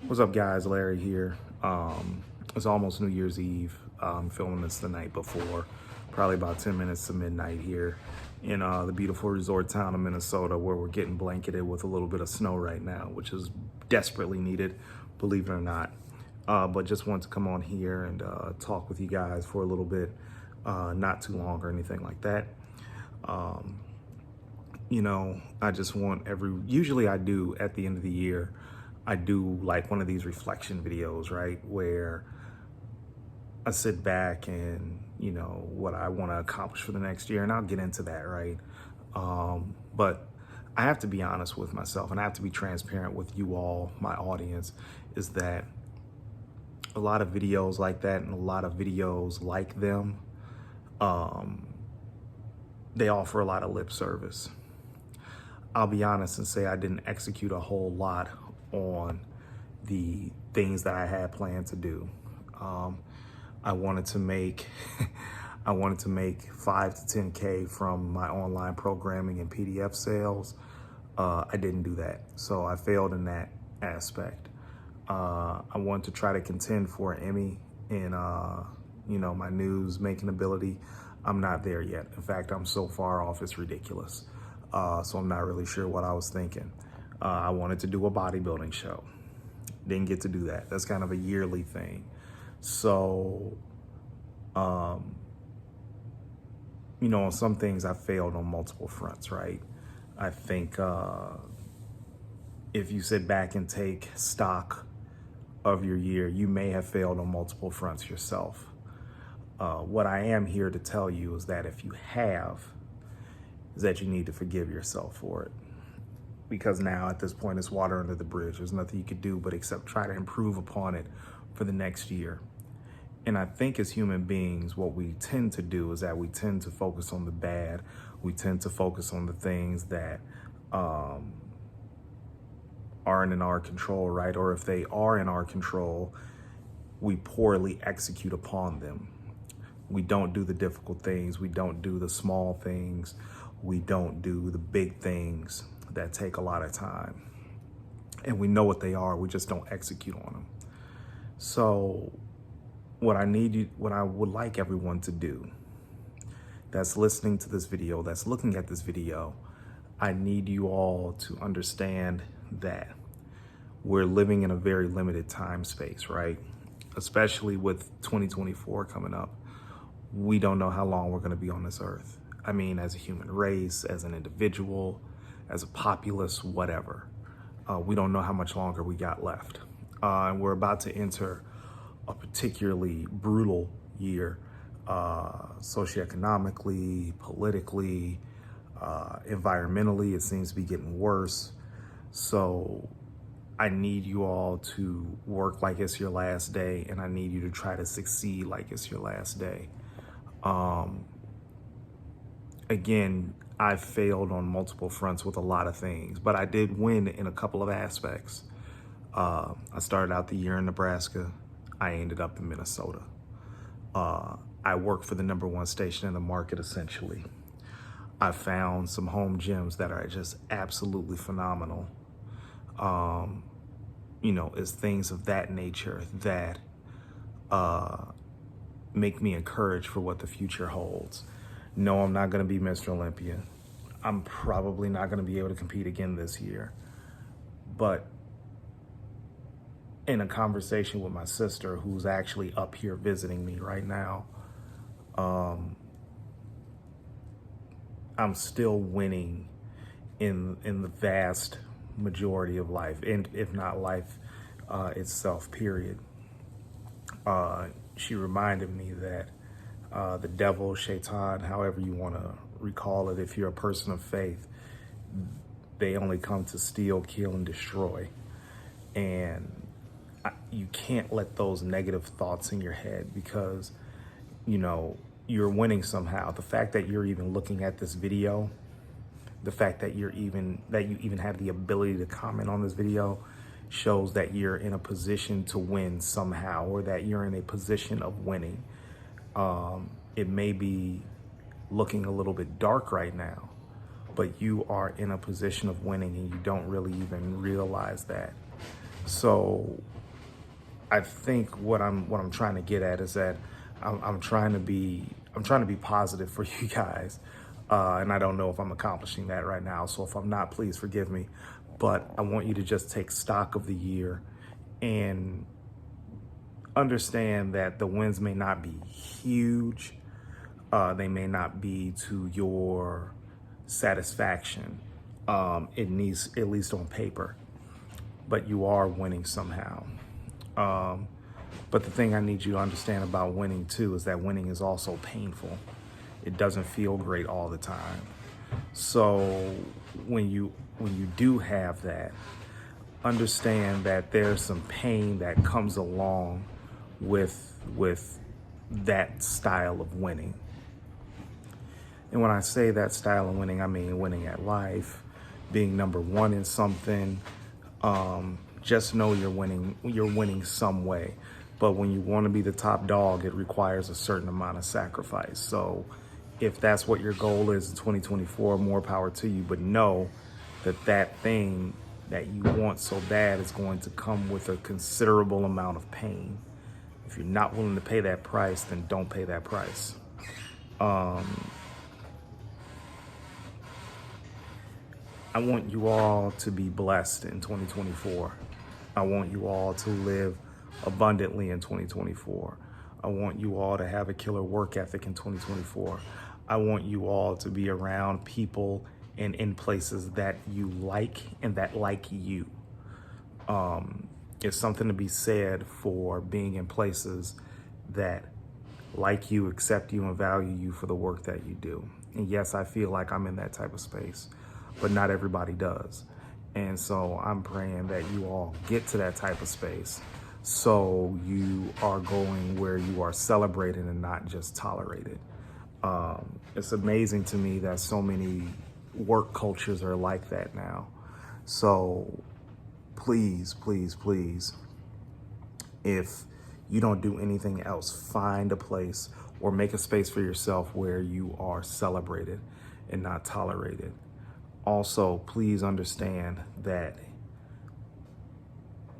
What's up, guys? Larry here. It's almost New Year's Eve. I'm filming this the night before, probably about 10 minutes to midnight here in the beautiful resort town of Minnesota, where we're getting blanketed with a little bit of snow right now, which is desperately needed, believe it or not. But just wanted to come on here and talk with you guys for a little bit, not too long or anything like that. I just want usually I do at the end of the year, I do like one of these reflection videos, right? Where I sit back and, what I want to accomplish for the next year, and I'll get into that, right? But I have to be honest with myself, and I have to be transparent with you all, my audience, is that a lot of videos like that and a lot of videos like them, they offer a lot of lip service. I'll be honest and say I didn't execute a whole lot on the things that I had planned to do. I wanted to make I wanted to make 5 to 10K from my online programming and PDF sales. I didn't do that, so I failed in that aspect. I wanted to try to contend for an Emmy in my news making ability. I'm not there yet. In fact, I'm so far off, it's ridiculous. So I'm not really sure what I was thinking. I wanted to do a bodybuilding show. Didn't get to do that. That's kind of a yearly thing. So, on some things I failed on multiple fronts, right? I think if you sit back and take stock of your year, you may have failed on multiple fronts yourself. What I am here to tell you is that if you have, is that you need to forgive yourself for it. Because now at this point, it's water under the bridge. There's nothing you could do but except try to improve upon it for the next year. And I think as human beings, what we tend to do is that we tend to focus on the bad. We tend to focus on the things that aren't in our control, right? Or if they are in our control, we poorly execute upon them. We don't do the difficult things. We don't do the small things. We don't do the big things that take a lot of time. And we know what they are, we just don't execute on them. So what I would like everyone to do that's listening to this video, that's looking at this video, I need you all to understand that we're living in a very limited time space, right? Especially with 2024 coming up. We don't know how long we're going to be on this earth. I mean, as a human race, as an individual, as a populace, whatever. We don't know how much longer we got left. And we're about to enter a particularly brutal year, socioeconomically, politically, environmentally. It seems to be getting worse. So I need you all to work like it's your last day, and I need you to try to succeed like it's your last day. Again, I failed on multiple fronts with a lot of things, but I did win in a couple of aspects. I started out the year in Nebraska. I ended up in Minnesota. I worked for the #1 station in the market, essentially. I found some home gyms that are just absolutely phenomenal. It's things of that nature that make me encouraged for what the future holds. No, I'm not going to be Mr. Olympia. I'm probably not going to be able to compete again this year. But in a conversation with my sister, who's actually up here visiting me right now, I'm still winning in the vast majority of life, and if not life itself, period. She reminded me that the devil, Shaitan, however you want to recall it, if you're a person of faith, they only come to steal, kill, and destroy. And you can't let those negative thoughts in your head, because, you're winning somehow. The fact that you're even looking at this video, the fact that you even have the ability to comment on this video shows that you're in a position to win somehow, or that you're in a position of winning. It may be looking a little bit dark right now, but you are in a position of winning and you don't really even realize that. So I think what I'm trying to get at is that I'm trying to be positive for you guys, and I don't know if I'm accomplishing that right now. So if I'm not, please forgive me. But I want you to just take stock of the year and understand that the wins may not be huge. They may not be to your satisfaction, at least on paper, but you are winning somehow. But the thing I need you to understand about winning too is that winning is also painful. It doesn't feel great all the time. So when you do have that, understand that there's some pain that comes along with that style of winning. And when I say that style of winning, I mean winning at life, being number one in something. Just know you're winning some way. But when you want to be the top dog, it requires a certain amount of sacrifice. So if that's what your goal is in 2024, more power to you. But know that that thing that you want so bad is going to come with a considerable amount of pain. If you're not willing to pay that price, then don't pay that price. I want you all to be blessed in 2024. I want you all to live abundantly in 2024. I want you all to have a killer work ethic in 2024. I want you all to be around people and in places that you like and that like you. It's something to be said for being in places that like you, accept you, and value you for the work that you do. And yes, I feel like I'm in that type of space, but not everybody does. And so I'm praying that you all get to that type of space so you are going where you are celebrated and not just tolerated. It's amazing to me that so many work cultures are like that now. So please, please, please, if you don't do anything else, find a place or make a space for yourself where you are celebrated and not tolerated. Also, please understand that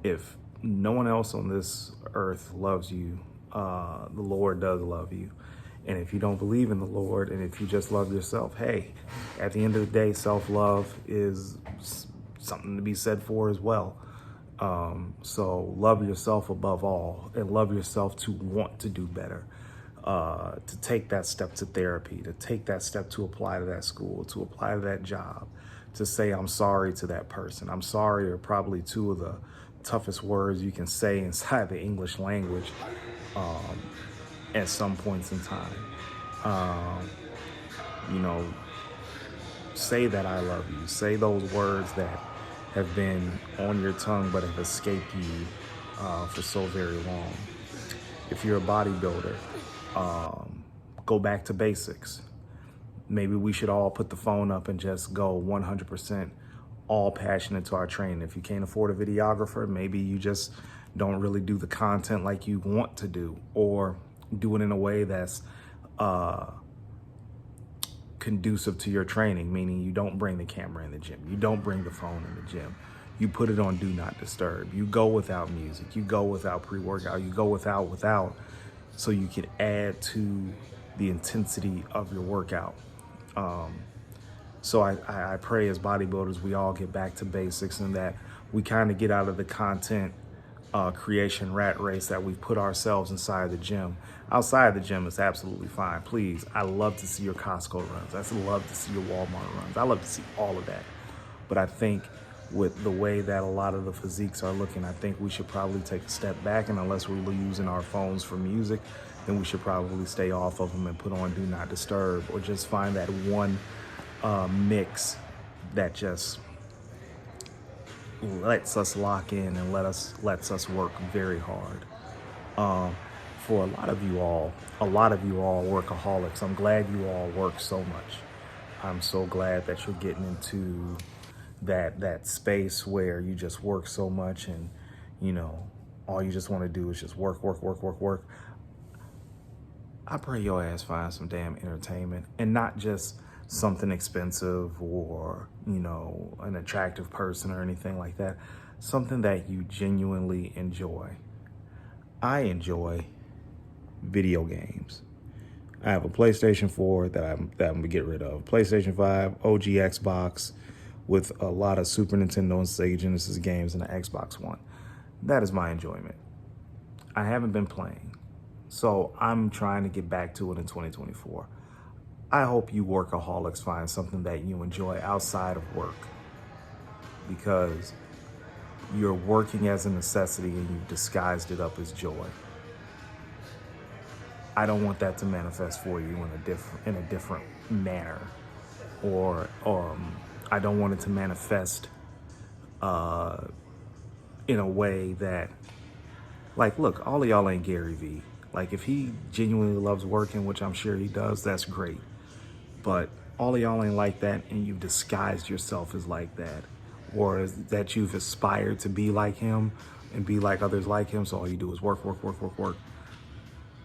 if no one else on this earth loves you, the Lord does love you. And if you don't believe in the Lord, and if you just love yourself, hey, at the end of the day, self-love is something to be said for as well. So love yourself above all, and love yourself to want to do better, to take that step to therapy, to take that step to apply to that school, to apply to that job, to say I'm sorry to that person. I'm sorry are probably two of the toughest words you can say inside the English language at some points in time. Say that I love you. Say those words that have been on your tongue but have escaped you for so very long. If you're a bodybuilder, go back to basics. Maybe we should all put the phone up and just go 100% all passion into our training. If you can't afford a videographer, maybe you just don't really do the content like you want to do, or do it in a way that's conducive to your training, meaning you don't bring the camera in the gym, you don't bring the phone in the gym, you put it on do not disturb, you go without music, you go without pre-workout, you go without so you can add to the intensity of your workout. So I pray as bodybuilders we all get back to basics, and that we kind of get out of the content creation rat race that we put ourselves inside the gym. Outside the gym is absolutely fine. Please, I love to see your Costco runs. I love to see your Walmart runs. I love to see all of that. But I think with the way that a lot of the physiques are looking, I think we should probably take a step back, and unless we're using our phones for music, then we should probably stay off of them and put on do not disturb, or just find that one mix that just lets us lock in and lets us work very hard. For a lot of you all workaholics, I'm glad you all work so much. I'm so glad that you're getting into that space where you just work so much, and all you just want to do is just work. I pray your ass find some damn entertainment, and not just something expensive or an attractive person or anything like that. something that you genuinely enjoy. I enjoy video games. I have a PlayStation 4 that I'm gonna get rid of. PlayStation 5, OG Xbox, with a lot of Super Nintendo and Sega Genesis games, and the Xbox One. That is my enjoyment. I haven't been playing, so I'm trying to get back to it in 2024. I hope you workaholics find something that you enjoy outside of work, because you're working as a necessity and you've disguised it up as joy. I don't want that to manifest for you in a different manner, or I don't want it to manifest in a way that, like, look, all of y'all ain't Gary Vee. Like, if he genuinely loves working, which I'm sure he does, that's great. But all of y'all ain't like that, and you've disguised yourself as like that, or that you've aspired to be like him and be like others like him. So all you do is work, work, work, work, work.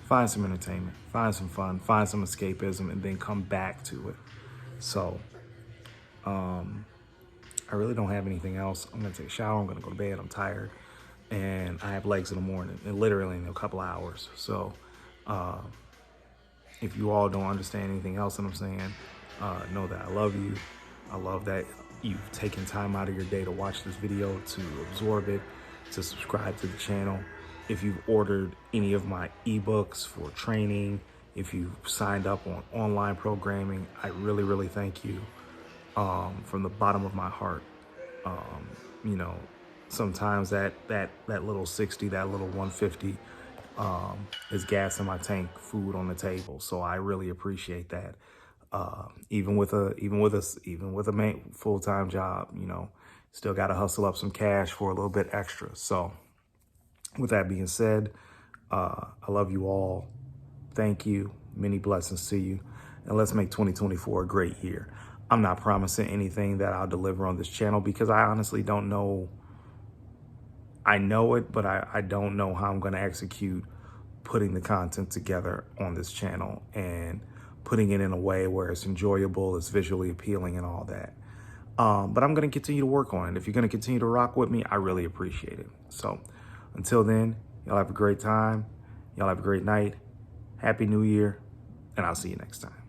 Find some entertainment, find some fun, find some escapism, and then come back to it. So, I really don't have anything else. I'm gonna take a shower, I'm gonna go to bed, I'm tired, and I have legs in the morning, and literally in a couple of hours. So, if you all don't understand anything else that I'm saying, know that I love you. I love that you've taken time out of your day to watch this video, to absorb it, to subscribe to the channel. If you've ordered any of my ebooks for training, if you've signed up on online programming, I really, really thank you from the bottom of my heart. You know, sometimes that little 60, that little 150 is gas in my tank, food on the table. So I really appreciate that. Even with a full-time job, you know, still got to hustle up some cash for a little bit extra. So with that being said, I love you all. Thank you. Many blessings to you. And let's make 2024 a great year. I'm not promising anything that I'll deliver on this channel, because I honestly don't know. I know it, but I don't know how I'm going to execute putting the content together on this channel and putting it in a way where it's enjoyable, it's visually appealing and all that. But I'm going to continue to work on it. If you're going to continue to rock with me, I really appreciate it. So until then, y'all have a great time. Y'all have a great night. Happy New Year, and I'll see you next time.